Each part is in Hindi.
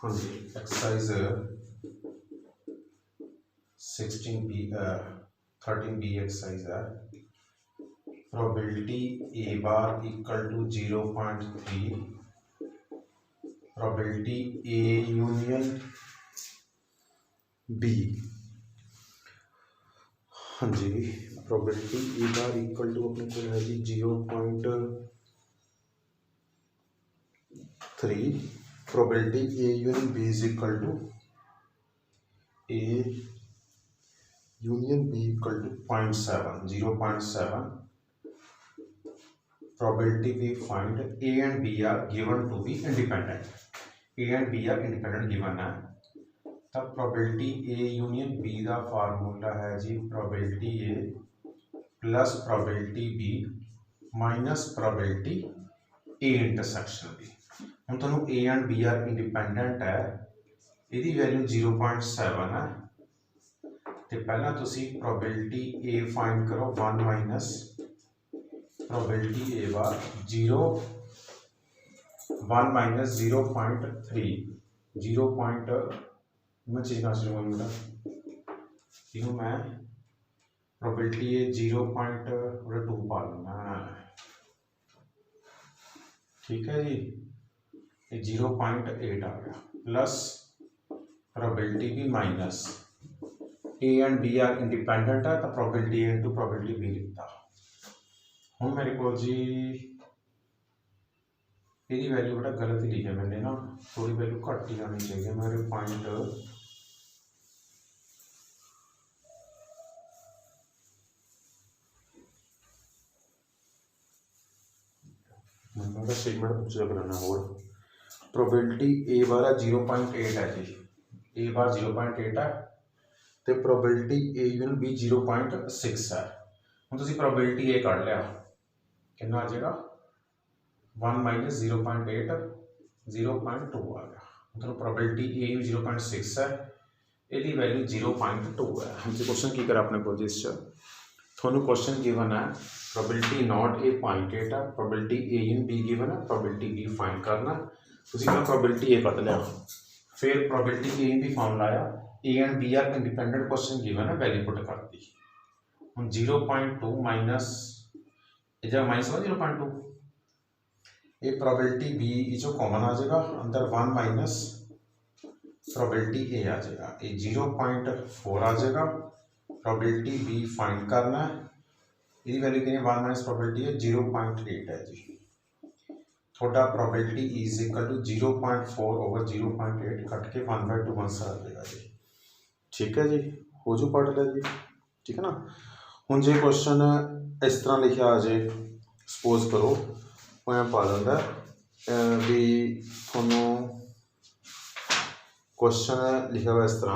हाँ जी, एक्सरसाइज 16B 13B एक्सरसाइज है। Probability A bar equal to 0.3, probability A union B. हाँ जी, probability A bar equal to अपने को है जी 0.3, probability A union B is equal to A union B equal to 0.7. Probability we find A and B are given to be independent. A and B are independent given है, तब probability A union B का फार्मूला है जी probability A plus probability B minus probability A intersection B। हम दोनों A and B are independent है, यदि वैल्यू 0.7 है, तो पहला तुसी probability A फाइंड करो 1 minus probability A bar 1 minus 0.3 मैं चीज का बेटा तीनों मैं probability A 0.2 पा लूँगा, ठीक है जी। ये 0.8 आ गया plus probability B minus A and B are independent है, तो probability A into probability B लिखता। हम मेरे को जी यही वैल्यू बेटा गलत ही लिखी है मैंने ना, थोड़ी वैल्यू घट ही आनी चाहिए मेरे पॉइंट। मैं स्टेटमेंट पूछ करना और प्रोबेबिलिटी ए बार 0.8 है जी, ए बार 0.8 है, तो प्रोबेबिलिटी ए यूनियन बी 0.6 है। हम तुसी प्रोबेबिलिटी ए कढ़ लिया कितना आ जाएगा 1 माइनस 0.8 0.2 आ गया, मतलब प्रोबेबिलिटी ए 0.6 है, यदि वैल्यू 0.2 है। हमसे क्वेश्चन की करा अपने को जिस थोनू क्वेश्चन गिवन है प्रोबेबिलिटी नॉट ए 0.8 है, probability A in B given है, प्रोबेबिलिटी बी फाइंड करना, तुसी मैं प्रोबेबिलिटी ए कट लिया, फिर probability A in B form लाया, A and B are independent question given है, वैल्यू पुट कर दी। हम 0.2 माइनस इधर माइनस हुआ 0.2, ये प्रोबेबिलिटी बी जो कॉमन आ जाएगा अंदर 1 माइनस प्रोबेबिलिटी ए आ जाएगा, ये 0.4 आ जाएगा, प्रोबेबिलिटी बी फाइंड करना है, ये वैल्यू कितनी 1 माइनस प्रोबेबिलिटी है 0.8 है जी। थोड़ा probability is equal to 0.4 over 0.8 cut के 1/2 आंसर आ जाएगा जी, ठीक है जी। हो जो पढ़ लिया जी, ठीक है ना। हूँ जो क्वेश्चन इस तरह लिखा आ जाए, सपोज करो मैं पा देंगे भी थोनू क्वेश्चन लिखा हुआ इस तरह,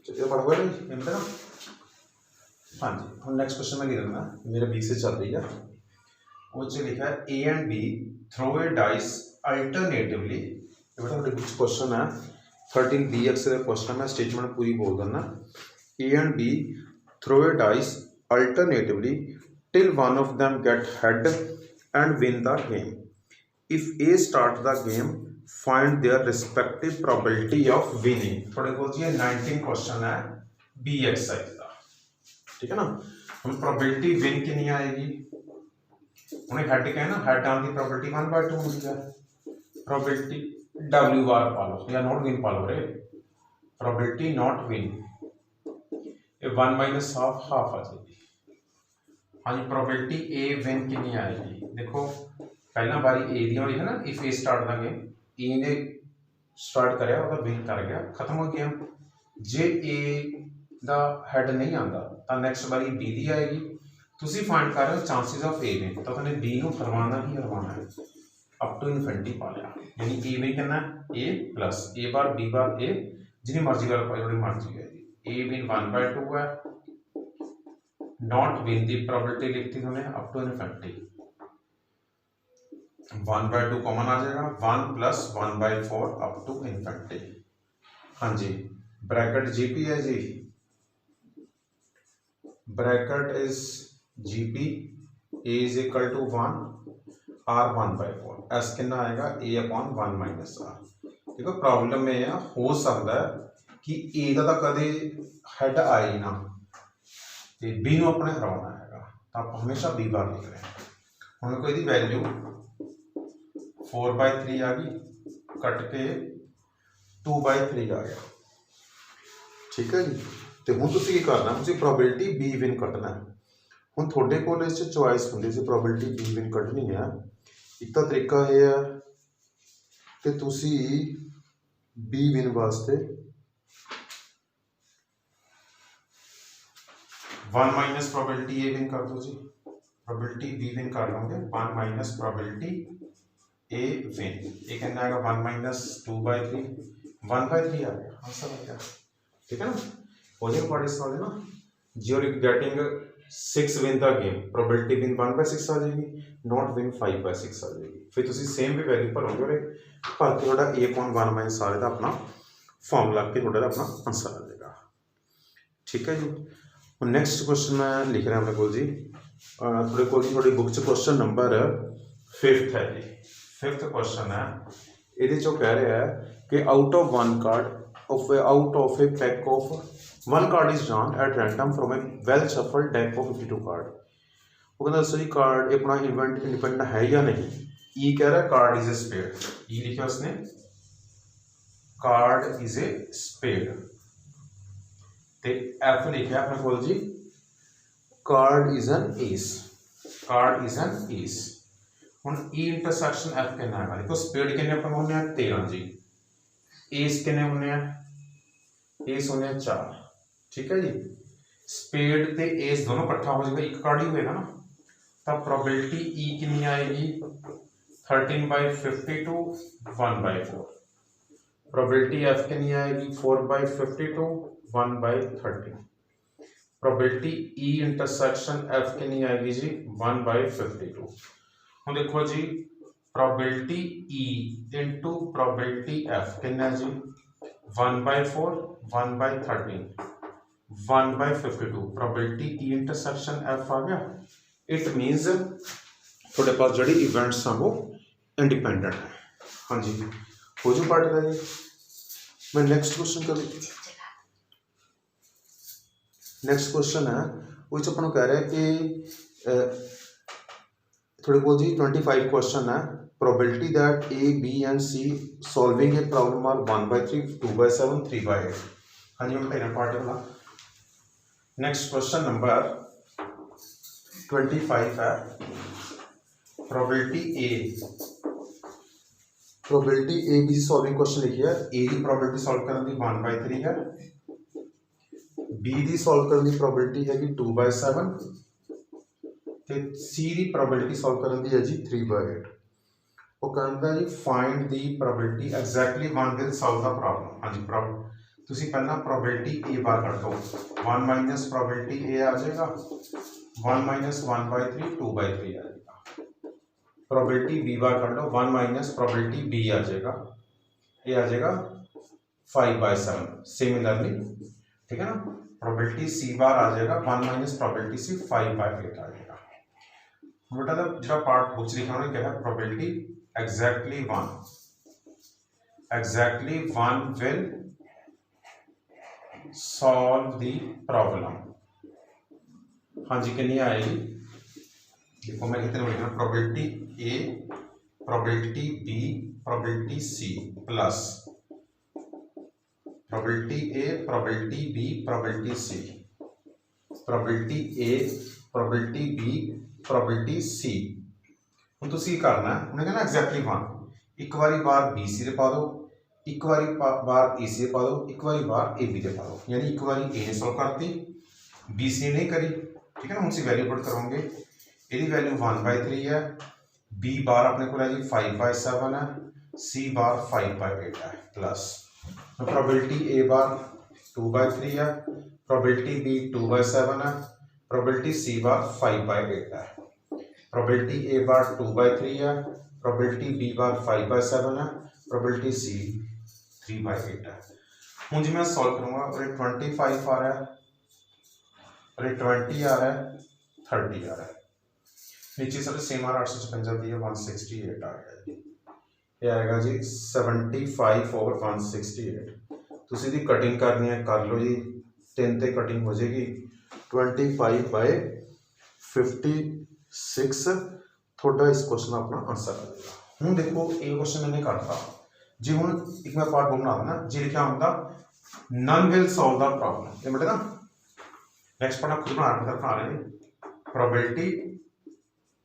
चलिए पढ़ हुआ नहीं ना। हाँ जी, हम नेक्स्ट क्वेश्चन में लिख देना, मेरा बी से चल रही है, वो जो लिखा है A and B throw a dice alternatively. बेटा कुछ क्वेश्चन है 13B अक्सर क्वेश्चन में स्टेटमेंट पूरी बोल देना। A and B throw a dice alternatively till one of them get head and win the game. If A start the game, find their respective probability of winning. थोड़े को जी 19 क्वेश्चन है बी एक्सरसाइज का, ठीक है ना। हम प्रोबेबिलिटी विन की नहीं आएगी, उन्हें हेड क्या है ना, हेड आने की प्रोबेबिलिटी 1/2 होती है, प्रोबेबिलिटी W बार पा लो या नॉट विन पा लो रे, प्रोबेबिलिटी नॉट विन ये 1 माइनस हाफ आ जाएगी। हाँ जी, प्रोबेबिलिटी ए विन की नहीं आएगी, देखो पहला बारी ए दी होनी है ना, if A start the game, A ने स्टार्ट कराया और विन कर गया, खत्म हो गया। जे ए दा हेड नहीं आता तो नैक्सट बारी बी दी आएगी, तुसी फाइंड कर रहे हो चांसेस ऑफ ए विन, तो तुमने बी को हरवाना ही हरवाना है, अप टू इनफिनिटी पा लिया, यानी ए विन करना ए प्लस ए बार बी बार ए, जितनी मर्जी कर पाए थोड़ी मर्जी है। ए विन 1/2 है, नॉट विन दी प्रोबेबिलिटी लिखती हमने अप टू इनफिनिटी, 1/2 कॉमन आ जाएगा, 1 प्लस 1/4 अप टू इनफिनिटी। हाँ जी, ब्रैकेट जीपी है जी, bracket is GP, A is equal to 1 R 1/4 S कितना आएगा ए अपॉन 1 माइनस आर। देखो प्रॉब्लम में है हो सकता है कि ए का कदे हैड आए ना तो बी ਨੂੰ अपने हराना है तो आप हमेशा बी बार लिख रहे हैं। हम कोई दी वैल्यू 4/3 आ गई कट के 2/3 आ गया। ठीक है जी। तो हूँ तुम करना तुम प्रोबेबिलिटी बी विन कटना है। हूँ थोड़े को चॉइस होंगी से प्रोबेबिलिटी बी विन कटनी है। एक तो तरीका यह है कि तुसी बी विन वास्ते 1 माइनस प्रोबेबिलिटी ए विन कर दो जी। प्रोबेबिलिटी बी विन कर लोगे 1 माइनस प्रोबेबिलिटी ए विन। ये कहना आएगा 1 माइनस 2/3 1/3 आ गया आंसर आ गया। ठीक है ना हो जाएगा पार्ट इस वाले ना जी और getting 6 win the game probability win 1/6 आ जाएगी नॉट विन 5/6 आ जाएगी। फिर तुम सेम भी वैल्यू भरोगे और भर के थोड़ा ए अपॉन 1 माइनस आर का अपना फॉर्मूला के थोड़ा अपना आंसर आ जाएगा। ठीक है जी। नैक्सट क्वेश्चन मैं लिख रहा अपने को जी थोड़े को थोड़ी बुक च क्वेश्चन नंबर 5th है जी। 5th क्वेश्चन है ये कह रहा है कि out of one card out of a pack of one card is drawn at random from a well shuffled deck of 52 card। वो कहता सही कार्ड अपना इवेंट इंडिपेंडेंट है या नहीं। ई कह रहा है card is a spade E लिखा उसने कार्ड इज ए स्पेड ते एफ लिखा अपने को जी card is an ace card is an ace. हुन ई इंटरसेक्शन एफ कहना है देखो स्पेड कितने अपन होने हैं 13 जी एस कितने होने हैं एस होने 4। ठीक है जी। स्पेड ते एस दोनों इकट्ठा हो जाएगा एक कार्ड ही होएगा ना तब प्रोबेबिलिटी ई कितनी आएगी 13/52 1/4। प्रोबेबिलिटी एफ कितनी आएगी 4/52 1/13। प्रोबेबिलिटी ई इंटरसेक्शन एफ कितनी आएगी जी 1/52। हम देखो जी probability E into probability F कितना जी 1/4 1/13 1/52। प्रोबेबिलिटी ई इंटरसेक्शन एफ आ गया। इट मीनस थोड़े पास जो इवेंट्स हैं वो इंडिपेंडेंट है। हाँ जी हो जो पार्ट का जी। मैं नेक्स्ट क्वेश्चन कर नेक्स्ट क्वेश्चन है वो अपन कह रहा है कि थोड़े को जी 25 क्वेश्चन है probability that A B and C solving a problem are 1/3 2/7 3/8। हाँ जी मैं पहला पार्ट वाला नेक्स्ट क्वेश्चन नंबर 25 है probability A be solving question लिखी है ए की प्रोबेबिलिटी सॉल्व करने की 1/3 है बी की सॉल्व करने की प्रोबेबिलिटी है कि 2/7 सी की प्रोबेबिलिटी सॉल्व करने की है जी 3/8। वो कहता जी find the probability exactly one will solve the problem. हाँ जी तुसी पहला प्रोबेबिलिटी ए बार कर दो 1 माइनस प्रोबेबिलिटी ए आ जाएगा 1 माइनस 1/3 2/3 आ जाएगा। प्रोबेबिलिटी बी बार कर लो 1 माइनस प्रोबेबिलिटी बी आ जाएगा ये आ जाएगा 5/7 सिमिलरली। ठीक है ना प्रोबेबिलिटी सी बार आ जाएगा 1 माइनस प्रोबेबिलिटी सी 5/8 आ जाएगा। बेटा जो पार्ट बुक लिखा उन्होंने क्या है probability exactly one will solve the problem. हाँ जी कितनी आएगी देखो मैं कितने लिखना probability A probability B probability C plus probability A probability B probability C probability A probability B probability C. हम तो सी करना है उन्हें कहना एग्जैक्टली वन एक बारी बार बी सी दे पा दो एक बारी बार ए सी दे पा दो एक बारी बार ए बी दे पा दो यानी एक बारी ए ने सॉल्व करती बी सी नहीं करी। ठीक है ना उनसे वैल्यू पुट करोगे यदि वैल्यू 1/3 है बी बार अपने को है 5/7 है सी बार 5/8 है प्लस प्रोबेबिलिटी ए बार 2/3 है प्रोबेबिलिटी बी 2/7 है प्रोबेबिलिटी सी बार 5/8 है प्रोबेबिलिटी ए बार 2/3 है प्रोबेबिलिटी बी बार 5/7 है प्रोबेबिलिटी सी 3/8 है। हूँ जी मैं सॉल्व करूँगा और 25 आ रहा है और 20 आ रहा है 30 आ रहा है। नीचे सारे सेम आ रहा 856 दी 168 आ गया जी। ये आएगा जी 75/168। तुसी दी कटिंग करनी है कर लो जी, 3 ते कटिंग हो जाएगी 25/56 थोड़ा इस क्वेश्चन अपना आंसर आ जाएगा। हूँ देखो ये क्वेश्चन मैंने करता जी, हूँ एक मैं पार्ट बना देना जी, लिखा होंगे none will solve the problem. ये मतलब ना नेक्स्ट पार्ट खुद बना रहे हैं, probability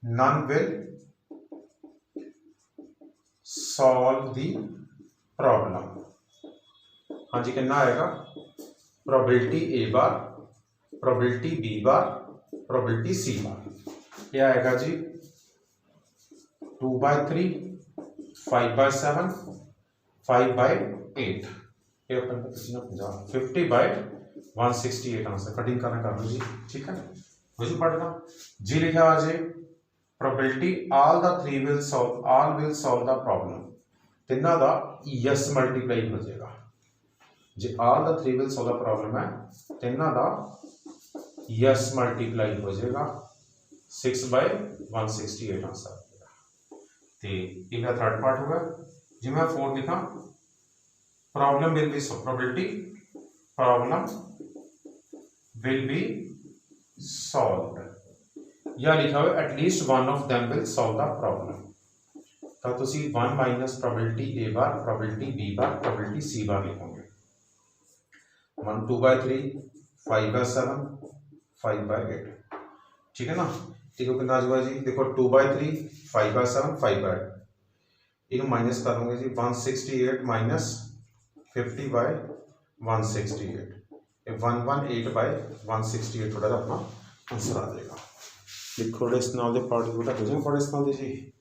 none will solve the problem। हाँ जी, कितना आएगा probability A bar, probability B bar, probability C bar. ये आएगा जी 2/3, 5/7, 5/8। ये अपन 50/168 आंसर कटिंग करना कर लो जी, ठीक है। मुझे पढ़ना जी, लिखा आज probability all will solve the problem, तिना दा यस मल्टीप्लाई हो जाएगा जी। all the 3 will solve the problem है, तिना दा यस मल्टीप्लाई हो जाएगा 6/168 आंसर आ जाएगा। तो इनका थर्ड पार्ट होगा जी, मैं 4 लिखा problem will be probability problem will be solved, या लिखा हुआ at least one of them will solve the problem. तो तुसी 1 minus probability A bar, probability B bar, probability C bar लिखोगे। 1 2/3, 5/7, 5/8, ठीक है ना। ठीक है, कितना आ जाएगा जी, देखो 2/3, 5/7, 5/8, इनको माइनस करोगे जी 168 माइनस 50/168, 118/168 थोड़ा अपना आंसर आ जाएगा। लिखो इस नाल दे पार्ट थोड़ा हो जाएगा पढ़े इस नाल दे जी।